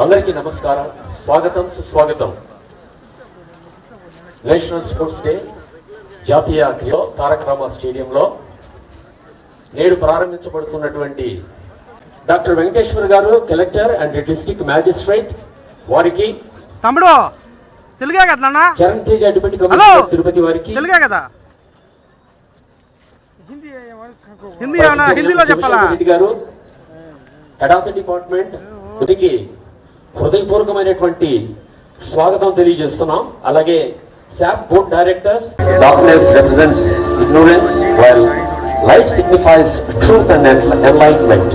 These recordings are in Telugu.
అందరికీ నమస్కారం, స్వాగతం సుస్వాగతం. నేషనల్ స్పోర్ట్స్ డే జాతీయ క్రీడ తారక రామ స్టేడియంలో నేడు ప్రారంభించబడుతున్నటువంటి డాక్టర్ వెంకటేశ్వర్ గారు, కలెక్టర్ అండ్ డిస్ట్రిక్ట్ మ్యాజిస్ట్రేట్ వారికి, తమ్ముడు తెలుగే కదా నాన్న, చరణ్ తేజ్ డిప్యూటీ కమిషనర్ తిరుపతి వారికి, తెలుగే కదా, హిందీలో చెప్పాలా, రెడ్డి గారు హెడ్ ఆఫ్ ది డిపార్ట్మెంట్ వీరికి హృదయపూర్వకమైనటువంటి స్వాగతం తెలియజేస్తున్నాం. అలాగే SAP board directors. Darkness represents ignorance, while light signifies truth and enlightenment.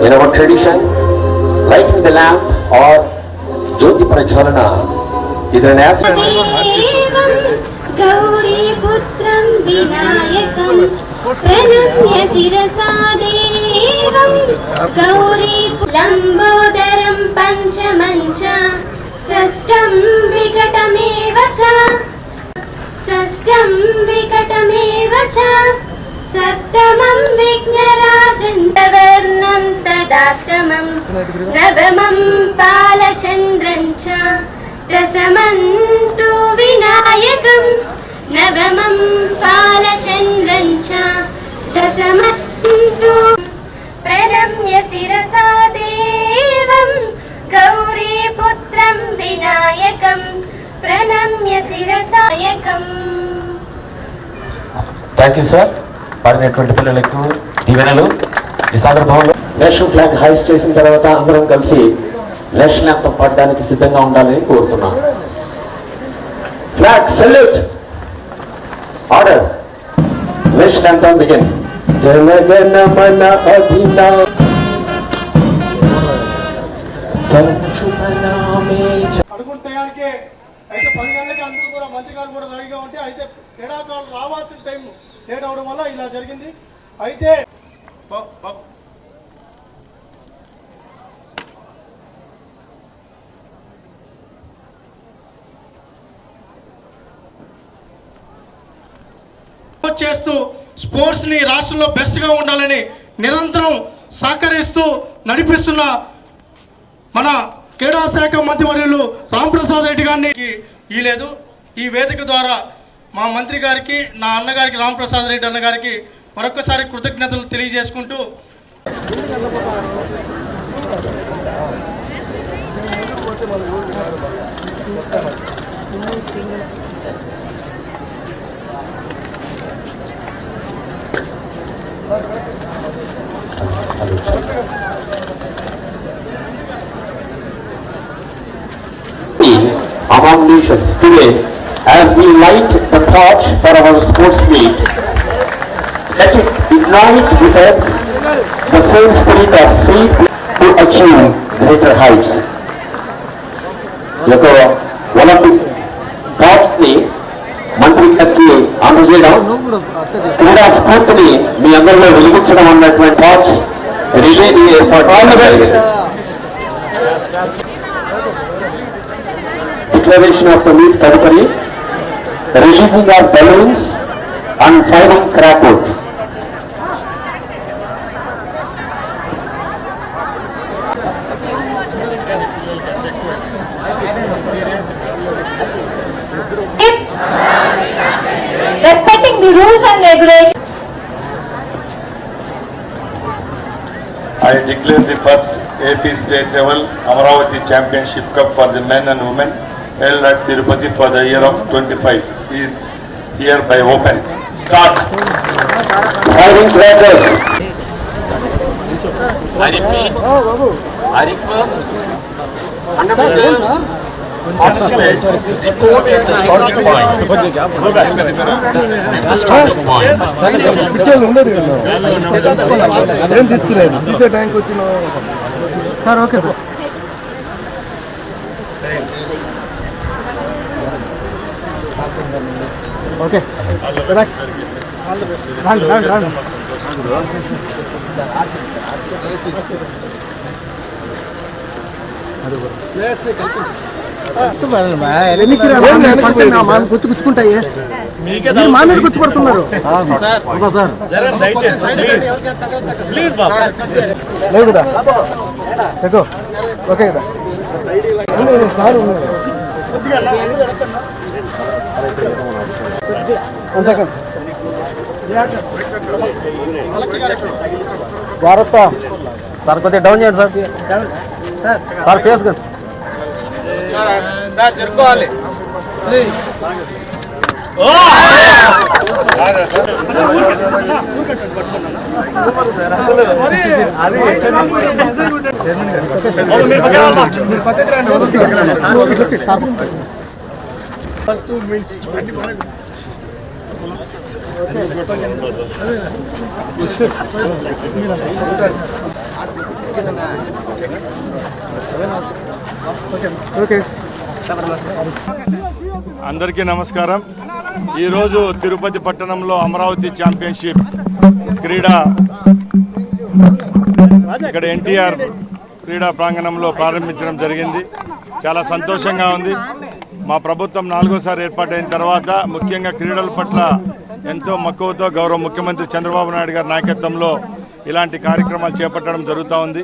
In our tradition, lighting the lamp or Jyoti Prajwalana is an act. Gauri Putram Vinayakam Pranamya Sirasa Devam Gauri Lambodaram Panchamancha Sashtam Vikatameva Cha Sashtam Vikatameva Cha Saptamam Vignarajan Tavarnam Tadashtamam Navamam Palachandran Cha Dasamantu Vinayakam Navamam Palachandran Cha Dasamantu Pranamya Sirasa Devam Gauri Putram Vinayakam Pranamya Sirasayakam. Thank you sir. పాడినటువంటి పిల్లలకు దీవెనలు. ఈ సందర్భంలో నేషనల్ ఫ్లాగ్ హైస్ట్ చేసిన తర్వాత అందరం కలిసి నేషనల్ యాంథమ్ పాడడానికి సిద్ధంగా ఉండాలని కోరుతున్నాం. Flag salute, order, national anthem begin. జనగణ మన అధినాయక అడుగుంటే అయితే 10 గంటలకి అందరూ కూడా మంత్రి గారు కూడా రెడీగా ఉంటే, అయితే క్రీడాకారులు రావాల్సిన టైం లేట్ అవడం వల్ల ఇలా జరిగింది. అయితే చేస్తూ స్పోర్ట్స్ ని రాష్ట్రంలో బెస్ట్ గా ఉండాలని నిరంతరం సహకరిస్తూ నడిపిస్తున్న మన క్రీడా శాఖ మంత్రివర్యులు రాంప్రసాద్ రెడ్డి గారిని లేదు. ఈ వేదిక ద్వారా మా మంత్రి గారికి, నా అన్నగారికి, రాంప్రసాద్ రెడ్డి అన్నగారికి మరొకసారి కృతజ్ఞతలు తెలియజేసుకుంటూ among nations today, as we light the torch for our sports meet, let it ignite within us the same spirit of faith to achieve greater heights. యొక్క ఒలింపిక్ థాట్స్ ని మంత్రి గారికి అందజేయడం, క్రీడా స్ఫూర్తిని మీ అందరిలో వెలిగించడం అన్నటువంటి థాట్స్ రిలే ఏర్పాటు. Declaration of the meet తదుపరి releasing of balloons and firing crackers. Respecting the rules and regulations. I declare the first AP State Level Amaravati Championship Cup for the men and women held at Tirupati for the year of 25 is hereby open. Start. Firing crackers. I request participants report at the starting point. The starting point. Sir okay sir. Okay రండి. గుచ్చుకుంటాయి మా మీద గుచ్చుపడుతున్నారు లేవు కదా చెక్కో ఓకే కదా జాగ్రత్త సార్ కొద్దిగా డౌన్ చేయండి సార్ సార్ ఫేస్ కదా సార్ జరుపుకోవాలి అందరికీ నమస్కారం. ఈరోజు తిరుపతి పట్టణంలో అమరావతి ఛాంపియన్షిప్ క్రీడా ఇక్కడ ఎన్టీఆర్ క్రీడా ప్రాంగణంలో ప్రారంభించడం జరిగింది. చాలా సంతోషంగా ఉంది. మా ప్రభుత్వం 4వ ఏర్పాటైన తర్వాత ముఖ్యంగా క్రీడల పట్ల ఎంతో మక్కువతో గౌరవ ముఖ్యమంత్రి చంద్రబాబు నాయుడు గారి నాయకత్వంలో ఇలాంటి కార్యక్రమాలు చేపట్టడం జరుగుతూ ఉంది.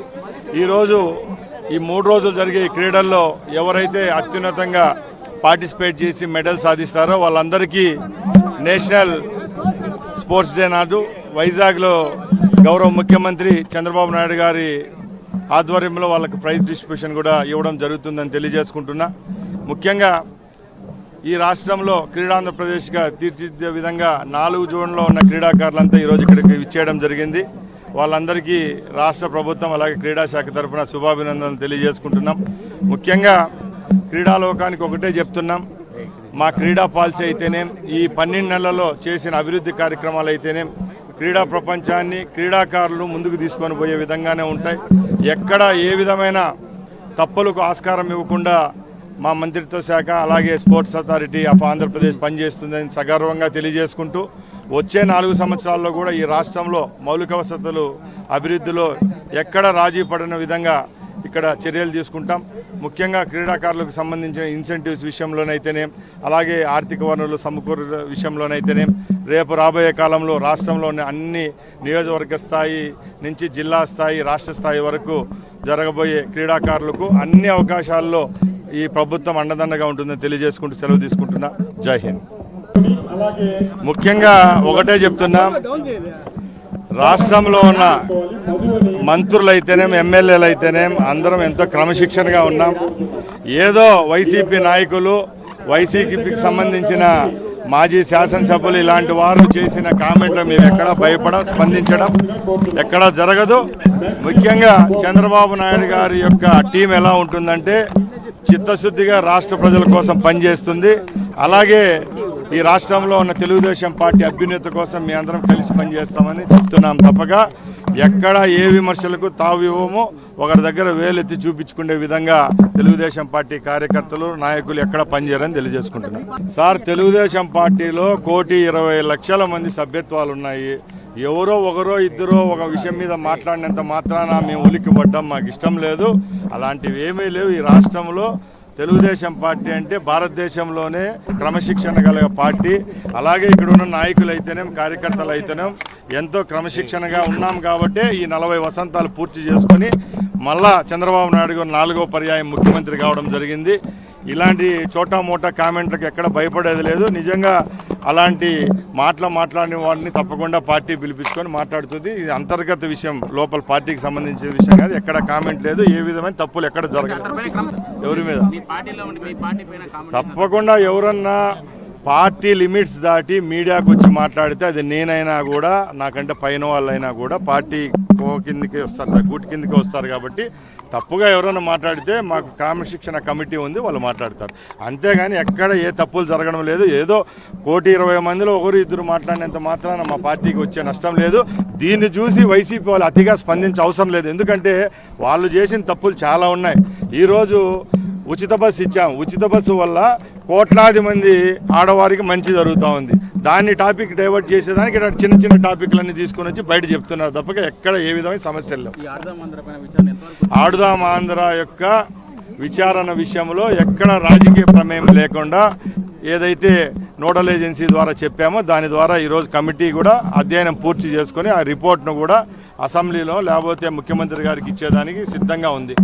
ఈరోజు ఈ 3 రోజులు జరిగే ఈ క్రీడల్లో ఎవరైతే అత్యున్నతంగా పార్టిసిపేట్ చేసి మెడల్ సాధిస్తారో వాళ్ళందరికీ నేషనల్ స్పోర్ట్స్ డే నాడు వైజాగ్లో గౌరవ ముఖ్యమంత్రి చంద్రబాబు నాయుడు గారి ఆధ్వర్యంలో వాళ్ళకి ప్రైజ్ డిస్ట్రిబ్యూషన్ కూడా ఇవ్వడం జరుగుతుందని తెలియజేసుకుంటున్నా. ముఖ్యంగా ఈ రాష్ట్రంలో క్రీడాంధ్రప్రదేశ్గా తీర్చిదిద్దే విధంగా 4 జోన్లో ఉన్న క్రీడాకారులంతా ఈరోజు ఇక్కడికి ఇచ్చేయడం జరిగింది. వాళ్ళందరికీ రాష్ట్ర ప్రభుత్వం అలాగే క్రీడా శాఖ తరఫున శుభాభినందనలు తెలియజేసుకుంటున్నాం. ముఖ్యంగా క్రీడాలోకానికి ఒకటే చెప్తున్నాం, మా క్రీడా పాలసీ అయితేనేం ఈ 12 నెలల్లో చేసిన అభివృద్ధి కార్యక్రమాలు అయితేనేం క్రీడా ప్రపంచాన్ని క్రీడాకారులు ముందుకు తీసుకొని పోయే విధంగానే ఉంటాయి. ఎక్కడ ఏ విధమైన తప్పులకు ఆస్కారం ఇవ్వకుండా మా మంత్రిత్వ శాఖ అలాగే స్పోర్ట్స్ అథారిటీ ఆఫ్ ఆంధ్రప్రదేశ్ పనిచేస్తుందని సగర్వంగా తెలియజేసుకుంటూ వచ్చే 4 సంవత్సరాల్లో కూడా ఈ రాష్ట్రంలో మౌలిక వసతులు అభివృద్ధిలో ఎక్కడ రాజీ పడిన విధంగా ఇక్కడ చర్యలు తీసుకుంటాం. ముఖ్యంగా క్రీడాకారులకు సంబంధించిన ఇన్సెంటివ్స్ విషయంలోనైతేనేం అలాగే ఆర్థిక వనరులు సమకూరు విషయంలోనైతేనేం రేపు రాబోయే కాలంలో రాష్ట్రంలోని అన్ని నియోజకవర్గ స్థాయి నుంచి జిల్లా స్థాయి రాష్ట్ర స్థాయి వరకు జరగబోయే క్రీడాకారులకు అన్ని అవకాశాల్లో ఈ ప్రభుత్వం అండదండగా ఉంటుందని తెలియజేసుకుంటూ సెలవు తీసుకుంటున్నా. జై హింద్. ముఖ్యంగా ఒకటే చెప్తున్నాం, రాష్ట్రంలో ఉన్న మంత్రులైతేనేం ఎమ్మెల్యేలు అయితేనేం అందరం ఎంతో క్రమశిక్షణగా ఉన్నాం. ఏదో వైసీపీ నాయకులు వైసీపీకి సంబంధించిన మాజీ శాసనసభ్యులు ఇలాంటి వారు చేసిన కామెంట్లు మేము ఎక్కడా భయపడం స్పందించడం ఎక్కడా జరగదు. ముఖ్యంగా చంద్రబాబు నాయుడు గారి యొక్క టీం ఎలా ఉంటుందంటే చిత్తశుద్ధిగా రాష్ట్ర ప్రజల కోసం పనిచేస్తుంది. అలాగే ఈ రాష్ట్రంలో ఉన్న తెలుగుదేశం పార్టీ అభ్యున్నతి కోసం మీ అందరం కలిసి పనిచేస్తామని చెప్తున్నాం. తప్పగా ఎక్కడ ఏ విమర్శలకు తావు ఇవ్వమో ఒకరి దగ్గర వేలెత్తి చూపించుకునే విధంగా తెలుగుదేశం పార్టీ కార్యకర్తలు నాయకులు ఎక్కడ పనిచేయరని తెలియజేసుకుంటున్నాం. సార్, తెలుగుదేశం పార్టీలో 1,20,00,000 మంది సభ్యత్వాలు ఉన్నాయి. ఎవరో ఒకరో ఇద్దరో ఒక విషయం మీద మాట్లాడినంత మాత్రాన మేము ఉలిక్కి పడ్డాం, మాకు ఇష్టం లేదు. అలాంటివి ఏమీ లేవు. ఈ రాష్ట్రంలో తెలుగుదేశం పార్టీ అంటే భారతదేశంలోనే క్రమశిక్షణ కలిగే పార్టీ. అలాగే ఇక్కడ ఉన్న నాయకులు అయితేనేం కార్యకర్తలు అయితేనేం ఎంతో క్రమశిక్షణగా ఉన్నాం కాబట్టి ఈ 40 వసంతాలు పూర్తి చేసుకొని మళ్ళా చంద్రబాబు నాయుడు గారు 4వ పర్యాయం ముఖ్యమంత్రి కావడం జరిగింది. ఇలాంటి చోటా మోటా కామెంట్లకు ఎక్కడ భయపడేది లేదు. నిజంగా అలాంటి మాట్లాడిన వాడిని తప్పకుండా పార్టీ పిలిపించుకొని మాట్లాడుతుంది. ఇది అంతర్గత విషయం, లోపల పార్టీకి సంబంధించిన విషయం కాదు. ఎక్కడ కామెంట్ లేదు, ఏ విధమైన తప్పులు ఎక్కడ జరగలేదు. ఎవరి మీద తప్పకుండా ఎవరన్నా పార్టీ లిమిట్స్ దాటి మీడియాకు వచ్చి మాట్లాడితే అది నేనైనా కూడా నాకంటే పైన వాళ్ళైనా కూడా పార్టీ కిందకి వస్తారు, గూటి కిందకి వస్తారు. కాబట్టి తప్పుగా ఎవరైనా మాట్లాడితే మాకు క్రమశిక్షణ కమిటీ ఉంది, వాళ్ళు మాట్లాడతారు. అంతేగాని ఎక్కడ ఏ తప్పులు జరగడం లేదు. ఏదో 1,20,00,000 మందిలో ఒకరు ఇద్దరు మాట్లాడినంత మాత్రాన మా పార్టీకి వచ్చే నష్టం లేదు. దీన్ని చూసి వైసీపీ వాళ్ళు అతిగా స్పందించే అవసరం లేదు. ఎందుకంటే వాళ్ళు చేసిన తప్పులు చాలా ఉన్నాయి. ఈరోజు ఉచిత బస్సు ఇచ్చాం. ఉచిత బస్సు వల్ల కోట్లాది మంది ఆడవారికి మంచి జరుగుతూ ఉంది. దాన్ని టాపిక్ డైవర్ట్ చేసేదానికి ఇక్కడ చిన్న చిన్న టాపిక్లన్నీ తీసుకొని వచ్చి బయట చెప్తున్నారు తప్పక ఎక్కడ ఏ విధమైన సమస్యలు లేవు. ఆడుదాం ఆంధ్ర యొక్క విచారణ విషయంలో ఎక్కడ రాజకీయ ప్రమేయం లేకుండా ఏదైతే నోడల్ ఏజెన్సీ ద్వారా చెప్పామో దాని ద్వారా ఈరోజు కమిటీ కూడా అధ్యయనం పూర్తి చేసుకొని ఆ రిపోర్ట్ను కూడా అసెంబ్లీలో లేకపోతే ముఖ్యమంత్రి గారికి ఇచ్చేదానికి సిద్ధంగా ఉంది.